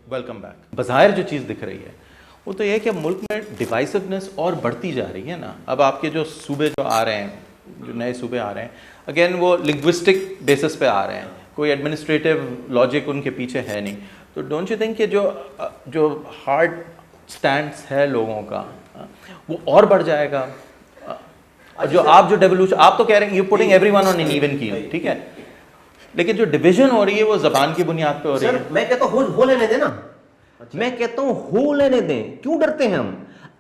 Welcome back. बज़ाहिर जो चीज़ दिख रही है वो तो ये है कि मुल्क में डिवाइसिवनेस और बढ़ती जा रही है ना। अब आपके जो सूबे जो आ रहे हैं, जो नए सूबे आ रहे हैं, अगेन वो लिंग्विस्टिक बेसिस पे आ रहे हैं, कोई एडमिनिस्ट्रेटिव लॉजिक उनके पीछे है नहीं। तो डोंट यू थिंक कि जो हार्ड स्टैंड्स है लोगों का वो और बढ़ जाएगा? जो डेवोल्यूशन आप तो कह रहे हैं you putting everyone on an even कील, ठीक है, लेकिन जो डिवीजन हो रही है वो जबान की बुनियाद पे हो रही है। मैं कहता हूँ हो लेने देना। मैं कहता हूँ हो लेने दें, क्यों डरते हैं हम?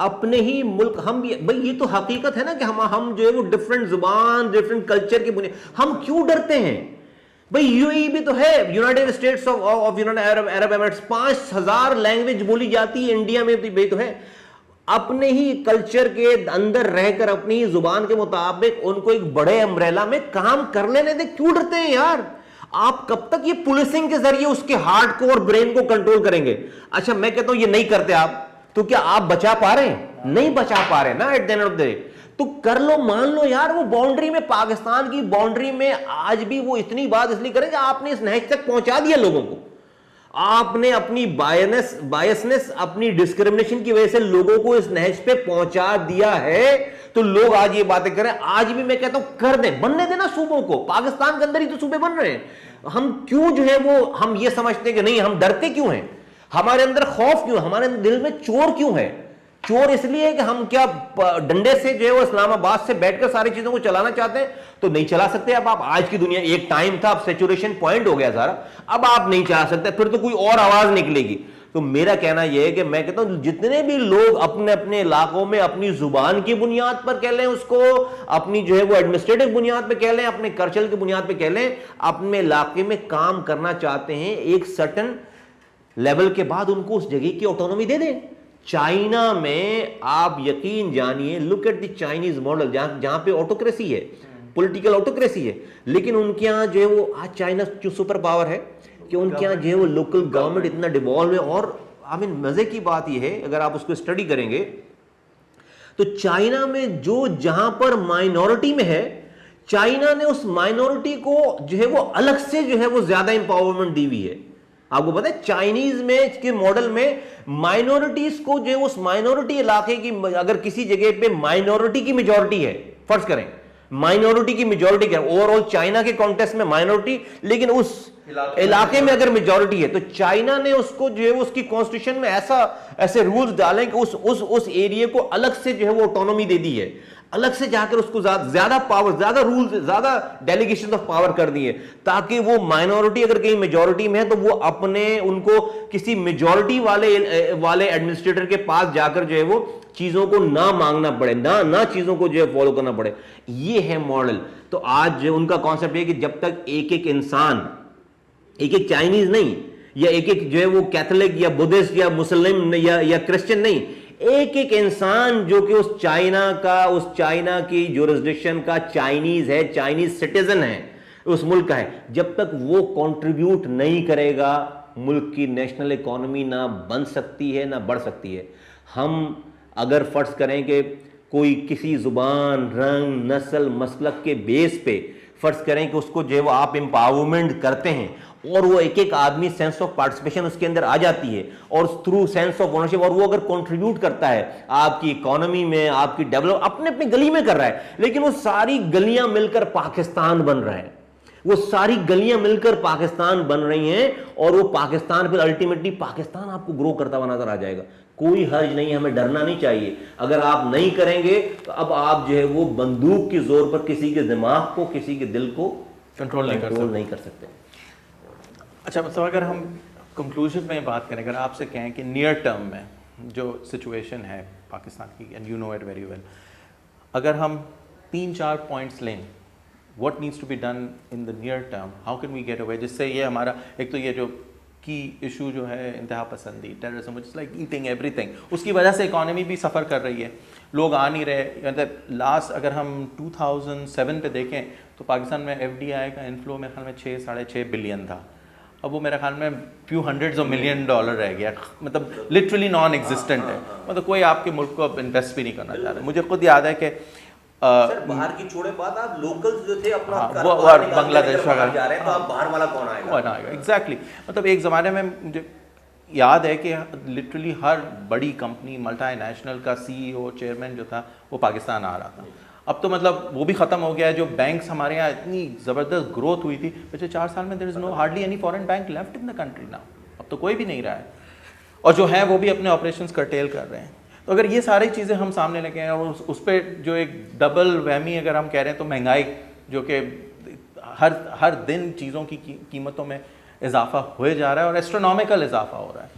अपने ही मुल्क हम भाई, ये तो हकीकत है ना कि हम जो है वो डिफरेंट जुबान डिफरेंट कल्चर की बुनियाद, हम क्यों डरते हैं भाई? यूएई भी तो है, United states of United Arab Emirates, 5000 language बोली जाती है इंडिया में भी तो है। अपने ही कल्चर के अंदर रहकर अपनी ही जुबान के मुताबिक उनको एक बड़े अम्ब्रेला में काम कर लेने दे, क्यों डरते हैं यार? आप कब तक ये पुलिसिंग के जरिए उसके हार्ट को और ब्रेन को कंट्रोल करेंगे? अच्छा, मैं कहता हूं ये नहीं करते आप, तो क्या आप बचा पा रहे हैं? नहीं बचा पा रहे ना at the end of the day. तो कर लो, मान लो यार, वो बाउंड्री में, पाकिस्तान की बाउंड्री में आज भी वो इतनी बात इसलिए करें कि आपने इस नहज तक पहुंचा दिया लोगों को। आपने अपनी बायसनेस अपनी डिस्क्रिमिनेशन की वजह से लोगों को इस नहज पे पहुंचा दिया है, तो लोग आज ये बातें करें। आज भी मैं कहता हूं कर दें, बनने देना सूबों को। पाकिस्तान के अंदर ही तो सूबे बन रहे हैं। हम क्यों जो है वो हम ये समझते हैं कि नहीं, हम डरते क्यों हैं? हमारे अंदर खौफ क्यों? हमारे दिल में चोर क्यों है? चोर इसलिए है कि हम क्या डंडे से जो है वो इस्लामाबाद से बैठकर सारी चीजों को चलाना चाहते हैं? तो नहीं चला सकते। अब आप आज की दुनिया, एक टाइम था, अब सैचुरेशन पॉइंट हो गया सारा, अब आप नहीं चला सकते, फिर तो कोई और आवाज निकलेगी। तो मेरा कहना यह है कि मैं कहता हूं जितने भी लोग अपने अपने इलाकों में अपनी जुबान की बुनियाद पर कह लें उसको, अपनी जो है वो एडमिनिस्ट्रेटिव बुनियाद पर कह लें, अपने कल्चर की बुनियाद पर कह लें, अपने इलाके में काम करना चाहते हैं, एक सर्टन लेवल के बाद उनको उस जगह की ऑटोनॉमी दे दें। चाइना में आप यकीन जानिए, look at the Chinese model, जहां पे ऑटोक्रेसी है, पॉलिटिकल ऑटोक्रेसी है, लेकिन उनके यहां जो है वो आज चाइना जो सुपर पावर है कि उनके यहां जो है वो लोकल गवर्नमेंट इतना डिवॉल्व है। और आई मीन मजे की बात यह है, अगर आप उसको स्टडी करेंगे तो चाइना में जो जहां पर माइनॉरिटी में है, चाइना ने उस माइनॉरिटी को जो है वो अलग से जो है वो ज्यादा इंपावरमेंट दी हुई है। आपको पता है चाइनीज में के मॉडल में माइनॉरिटीज को जो उस माइनॉरिटी इलाके की, अगर किसी जगह पे माइनॉरिटी की मेजॉरिटी है, फर्ज करें माइनॉरिटी की मेजॉरिटी क्या, ओवरऑल चाइना के कॉन्टेक्स्ट में माइनॉरिटी, लेकिन उस इलाके में अगर मेजॉरिटी है, तो चाइना ने उसको जो है उसकी कॉन्स्टिट्यूशन में ऐसे रूल्स डाले कि उस एरिया को अलग से जो है वो ऑटोनॉमी दे दी है, अलग से जाकर उसको ज्यादा पावर, ज्यादा रूल्स, ज्यादा डेलीगेशन ऑफ पावर कर दिए, ताकि वो माइनॉरिटी अगर कहीं मेजॉरिटी में है तो वो अपने उनको किसी मेजॉरिटी वाले एडमिनिस्ट्रेटर के पास जाकर जो है वो चीजों को ना मांगना पड़े, ना चीजों को जो है फॉलो करना पड़े। ये है मॉडल। तो आज उनका कॉन्सेप्ट है कि जब तक एक एक इंसान, एक एक चाइनीज नहीं, या एक एक जो है वो कैथोलिक या बुद्धिस्ट या मुस्लिम या क्रिश्चियन नहीं, एक एक इंसान जो कि उस चाइना की जुरिस्डिक्शन का चाइनीज है, चाइनीज सिटीजन है, उस मुल्क का है, जब तक वो कंट्रीब्यूट नहीं करेगा, मुल्क की नेशनल इकोनॉमी ना बन सकती है ना बढ़ सकती है। हम अगर फर्ज करें कि कोई किसी जुबान, रंग, नस्ल, मसलक के बेस पे फर्ज करें कि उसको जो है वो आप एम्पावरमेंट करते हैं, और वो एक एक आदमी सेंस ऑफ पार्टिसिपेशन उसके अंदर आ जाती है, और थ्रू सेंस ऑफ ओनरशिप, और वो अगर कंट्रीब्यूट करता है आपकी इकोनॉमी में, आपकी डेवलप, अपने अपनी गली में कर रहा है, लेकिन वो सारी गलियां मिलकर पाकिस्तान बन रहा है, वो सारी गलियां मिलकर पाकिस्तान बन रही हैं, और वो पाकिस्तान फिर अल्टीमेटली पाकिस्तान आपको ग्रो करता हुआ नजर आ जाएगा। कोई हर्ज नहीं, हमें डरना नहीं चाहिए। अगर आप नहीं करेंगे तो अब जो है वो बंदूक के जोर पर किसी के दिमाग को, किसी के दिल को कंट्रोल नहीं कर सकते। अच्छा, मतलब अगर हम कंक्लूजन में बात करें, अगर आपसे कहें कि नियर टर्म में जो सिचुएशन है पाकिस्तान की, and you know it very well, अगर हम 3-4 पॉइंट्स लें, what needs to be done in the near term, how can we get away, जिससे ये हमारा एक तो ये जो की इशू जो है इंतहा पसंदी, terrorism, which is like eating everything, उसकी वजह से इकॉनमी भी सफ़र कर रही है, लोग आ नहीं रहे। मतलब लास्ट अगर हम 2007 पे देखें तो पाकिस्तान में FDI का इनफ्लो मेरे ख्याल में 6-6.5 बिलियन था, अब वो मेरे ख्याल में फ्यू $100 मिलियन रह गया, मतलब लिटरली नॉन एग्जिस्टेंट है। मतलब कोई आपके मुल्क को अब इन्वेस्ट भी नहीं करना चाह रहा। मुझे खुद याद है कि सर बाहर की छोड़े बात, आप लोकल्स जो थे अपना वो बांग्लादेश वगैरह जा रहे हैं, तो आप बाहर वाला कौन आएगा? एग्जैक्टली। मतलब एक ज़माने में मुझे याद है कि लिटरली हर बड़ी कंपनी मल्टीनेशनल का CEO चेयरमैन जो था वो पाकिस्तान आ रहा था। अब तो मतलब वो भी ख़त्म हो गया है। जो बैंक्स हमारे यहाँ इतनी ज़बरदस्त ग्रोथ हुई थी पिछले 4 साल में, there is no hardly any foreign bank left in the country now. अब तो कोई भी नहीं रहा है, और जो है वो भी अपने ऑपरेशंस कर्टेल कर रहे हैं। तो अगर ये सारी चीज़ें हम सामने लेके आए और उस पर जो एक डबल वहमी अगर हम कह रहे हैं तो महंगाई जो कि हर दिन चीज़ों की कीमतों में इजाफा हो जा रहा है और एस्ट्रोनॉमिकल इजाफा हो रहा है,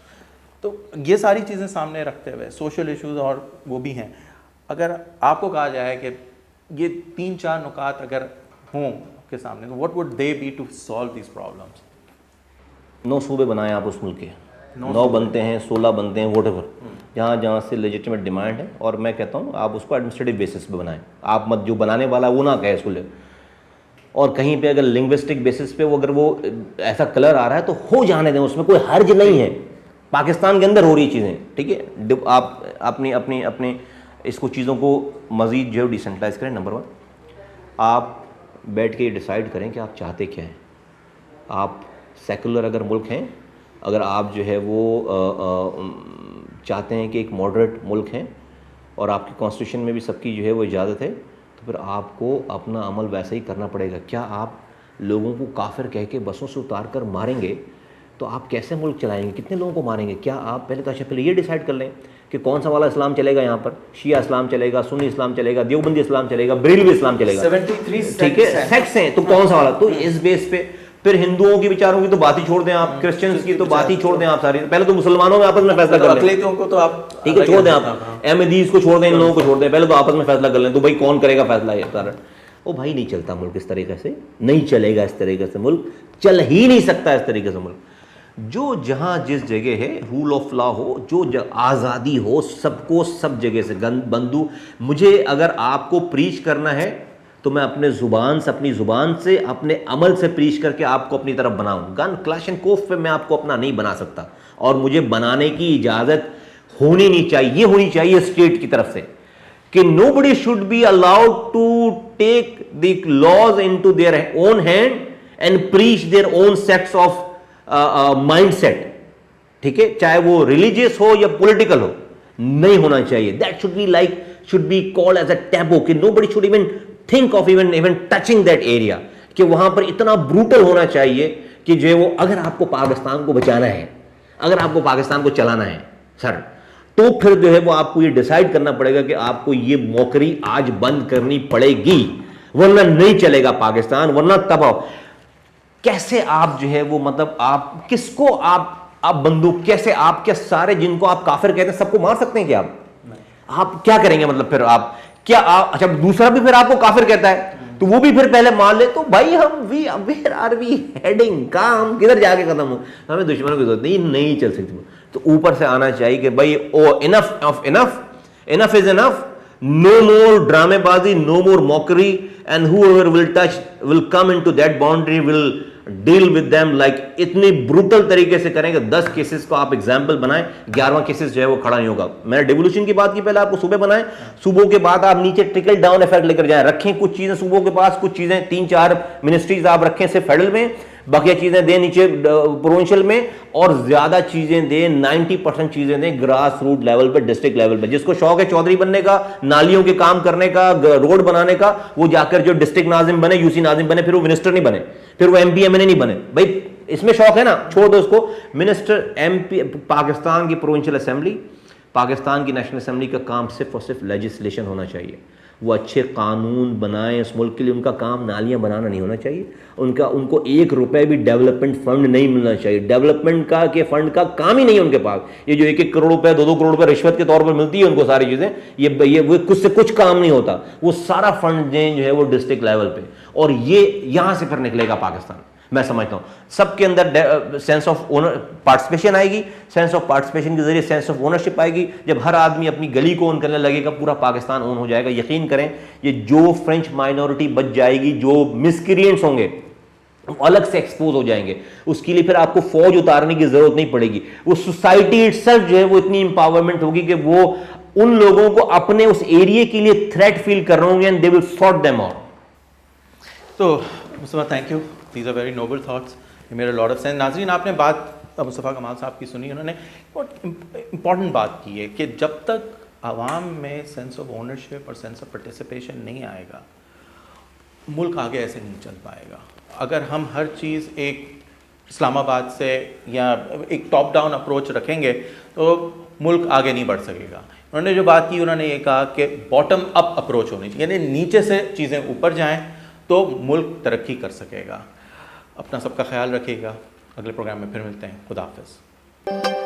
तो ये सारी चीज़ें सामने रखते हुए सोशल इश्यूज और वो भी हैं। अगर आपको कहा जाए कि ये 3-4 नुकात अगर हों आपके सामने, तो what would they be to solve these problems? 9 सूबे बनाए आप उस मुल्क के, 9 बनते हैं, 16 बनते हैं, वोटेवर, जहाँ जहाँ से लेजिटिमेट डिमांड है। और मैं कहता हूँ आप उसको एडमिनिस्ट्रेटिव बेसिस पे बनाएं। आप मत जो बनाने वाला वो ना कहे इसको ले, और कहीं पे अगर लिंग्विस्टिक बेसिस पे वो अगर वो ऐसा कलर आ रहा है तो हो जाने दें, उसमें कोई हर्ज नहीं है। पाकिस्तान के अंदर हो रही चीज़ें, ठीक है। आप अपनी अपनी अपनी इसको चीज़ों को मज़ीद जो डिसेंट्रलाइज करें। नंबर 1, आप बैठ के डिसाइड करें कि आप चाहते क्या हैं। आप सेकुलर अगर मुल्क हैं, अगर आप जो है वो चाहते हैं कि एक मॉडरेट मुल्क हैं और आपकी कॉन्स्टिट्यूशन में भी सबकी जो है वो इजाज़त है, तो फिर आपको अपना अमल वैसे ही करना पड़ेगा। क्या आप लोगों को काफिर कह के बसों से उतार कर मारेंगे तो आप कैसे मुल्क चलाएंगे? कितने लोगों को मारेंगे? क्या आप पहले तो अच्छा पहले ये डिसाइड कर लें कि कौन सा वाला इस्लाम चलेगा यहाँ पर। शिया इस्लाम चलेगा, सुन्नी इस्लाम चलेगा, देवबंदी इस्लाम चलेगा, बरेलवी इस्लाम चलेगा, 73 ठीक है, सेक्ट्स हैं, तो कौन सा वाला? तो इस बेस पे फिर हिंदुओं की विचारों की तो बात ही छोड़ दें आप, क्रिश्चियंस की तो बात ही छोड़ दें आप सारी। पहले तो मुसलमानों में आपस में फैसला कर लें, अक़लियतों को तो आप ठीक है छोड़ दें, आप अहमदीज को छोड़ दें, इन लोगों को छोड़ दें, पहले तो आपस में फैसला कर लें। तो भाई कौन करेगा फैसला? ये सारा वो भाई नहीं चलता मुल्क इस तरीके से, नहीं चलेगा इस तरीके से, मुल्क चल ही नहीं सकता इस तरीके से मुल्क। जो जहां जिस जगह है रूल ऑफ लॉ हो, जो आज़ादी हो, सबको सब जगह से बंदू। मुझे अगर आपको प्रीच करना है तो मैं अपने ज़ुबान से, अपनी ज़ुबान से, अपने अमल से प्रीच करके आपको अपनी तरफ बनाऊं। गन क्लाशनकोफ पे मैं आपको अपना नहीं बना सकता, और मुझे बनाने की इजाज़त होनी नहीं चाहिए, ये होनी चाहिए स्टेट की तरफ से कि nobody should be allowed to take the laws into their own hand and preach their own sects of mindset, ठीक है, चाहे वो रिलीजियस हो या पॉलिटिकल हो, नहीं होना चाहिए। That should be called as a taboo कि nobody should even think of even touching that area, कि वहां पर इतना ब्रूटल होना चाहिए कि जो वो, अगर आपको पाकिस्तान को बचाना है, अगर आपको पाकिस्तान को चलाना है सर, तो फिर जो है वो आपको ये डिसाइड करना पड़ेगा कि आपको ये मौकरी आज बंद करनी पड़ेगी, वरना नहीं चलेगा पाकिस्तान, वरना तबाह। कैसे आप जो है वो, मतलब आप किसको आप बंदूक, कैसे आप क्या सारे जिनको आप काफिर कहते हैं सबको मार सकते हैं क्या? आप क्या करेंगे? मतलब फिर आप क्या आप, अच्छा दूसरा भी फिर आपको काफिर कहता है तो वो भी फिर पहले मान ले, तो भाई हम वेयर आर वी हेडिंग, काम किधर जाके खत्म हो? हमें दुश्मनों की जरूरत नहीं चल सकती। तो ऊपर से आना चाहिए कि भाई oh enough of enough, enough is enough, no more ड्रामेबाजी, no more mockery, and whoever will touch will come into that boundary, will deal with them like, इतनी ब्रूटल तरीके से करेंगे। 10 केसेस को आप एग्जाम्पल बनाएं, 11वां केसेस जो है वो खड़ा नहीं होगा। मैंने डिवोल्यूशन की बात की, पहले आपको सूबे बनाएं, सूबों के बाद आप नीचे ट्रिकल डाउन इफेक्ट लेकर जाएं, रखें कुछ चीजें सूबों के पास, कुछ चीजें 3-4 मिनिस्ट्रीज आप रखें सिर्फ फेडरल में, बाकी चीजें दें नीचे प्रोविंशियल में, और ज्यादा चीजें दें, 90% चीजें दें ग्रास रूट लेवल पे, डिस्ट्रिक्ट लेवल पे। जिसको शौक है चौधरी बनने का, नालियों के काम करने का, रोड बनाने का, वो जाकर जो डिस्ट्रिक्ट नाजिम बने, यूसी नाजिम बने, फिर वो मिनिस्टर नहीं बने, फिर वो एमपी एमएनए नहीं बने। भाई इसमें शौक है ना, छोड़ दो उसको। मिनिस्टर, एमपी, पाकिस्तान की प्रोविंशियल असेंबली, पाकिस्तान की नेशनल असेंबली का काम सिर्फ और सिर्फ लेजिस्लेशन होना चाहिए। वो अच्छे कानून बनाएं इस मुल्क के लिए, उनका काम नालियां बनाना नहीं होना चाहिए, उनको 1 रुपए भी डेवलपमेंट फंड नहीं मिलना चाहिए। डेवलपमेंट का के फंड का काम ही नहीं है उनके पास। ये जो 1-1 करोड़ रुपए, 2-2 करोड़ रुपए रिश्वत के तौर पर मिलती है उनको सारी चीजें, ये वो कुछ से कुछ काम नहीं होता। वो सारा फंड दें जो है वो डिस्ट्रिक्ट लेवल पे, और ये यहां से फिर निकलेगा पाकिस्तान। मैं समझता हूं सबके अंदर सेंस ऑफ ओनर पार्टिसिपेशन आएगी, सेंस ऑफ पार्टिसिपेशन के जरिए सेंस ऑफ ओनरशिप आएगी। जब हर आदमी अपनी गली को ओन करने लगेगा, पूरा पाकिस्तान ओन हो जाएगा। यकीन करें, ये जो फ्रेंच माइनॉरिटी बच जाएगी, जो मिसक्रिएंट्स होंगे अलग से एक्सपोज हो जाएंगे, उसके लिए फिर आपको फौज उतारने की जरूरत नहीं पड़ेगी। वो सोसाइटी इटसेल्फ जो है वो इतनी इंपावरमेंट होगी कि वो उन लोगों को अपने उस एरिया के लिए थ्रेट फील कर रहे होंगे, and they will sort them out. तो Mustafa, thank you, these are very noble thoughts, ये मेरा लॉट ऑफ सेंस। नाज़रीन, आपने बात मुस्तफ़ा कमाल साहब की सुनी, उन्होंने बहुत इम्पॉर्टेंट बात की है कि जब तक आवाम में सेंस ऑफ ओनरशिप और सेंस ऑफ पार्टिसिपेशन नहीं आएगा, मुल्क आगे ऐसे नहीं चल पाएगा। अगर हम हर चीज़ एक इस्लामाबाद से या एक टॉप डाउन अप्रोच रखेंगे तो मुल्क आगे नहीं बढ़ सकेगा। उन्होंने जो बात की, उन्होंने ये कहा कि बॉटम अप अप्रोच होनी चाहिए, यानी नीचे से चीज़ें ऊपर जाएं तो मुल्क तरक्की कर सकेगा। अपना सबका ख्याल रखिएगा, अगले प्रोग्राम में फिर मिलते हैं। खुदा हाफ़िज़।